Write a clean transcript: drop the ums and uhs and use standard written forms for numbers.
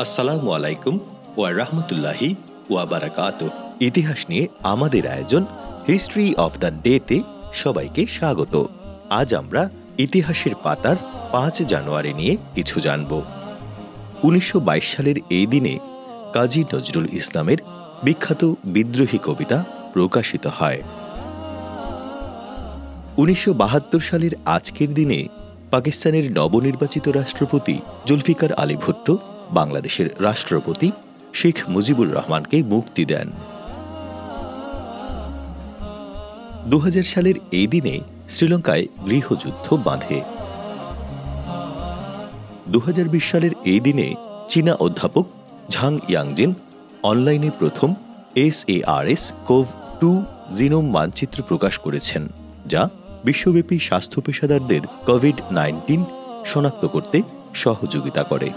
আসসালামু আলাইকুম ওয়া রাহমাতুল্লাহি ওয়া বারাকাতুহু। ইতিহাস নিয়ে আমাদের আয়োজন হিস্ট্রি অফ দ্য ডেতে সবাইকে স্বাগত। আজ আমরা ইতিহাসের পাতার ৫ জানুয়ারি নিয়ে কিছু জানব। ১৯২২ সালের এই দিনে কাজী নজরুল ইসলামের বিখ্যাত বিদ্রোহী কবিতা প্রকাশিত হয়। ১৯৭২ সালের আজকের দিনে পাকিস্তানের নবনির্বাচিত রাষ্ট্রপতি জুলফিকার আলী ভুট্টো বাংলাদেশের রাষ্ট্রপতি শেখ মুজিবুর রহমানকে মুক্তি দেন। ২০০০ সালের এই দিনে শ্রীলঙ্কায় গৃহযুদ্ধ বাধে। ২০২০ সালের এই দিনে চীনা অধ্যাপক ঝাং ইয়াংজিন অনলাইনে প্রথম SARS-CoV-2 জিনোম মানচিত্র প্রকাশ করেছেন, যা বিশ্বব্যাপী স্বাস্থ্য পেশাদারদের কোভিড-19 শনাক্ত করতে সহযোগিতা করে।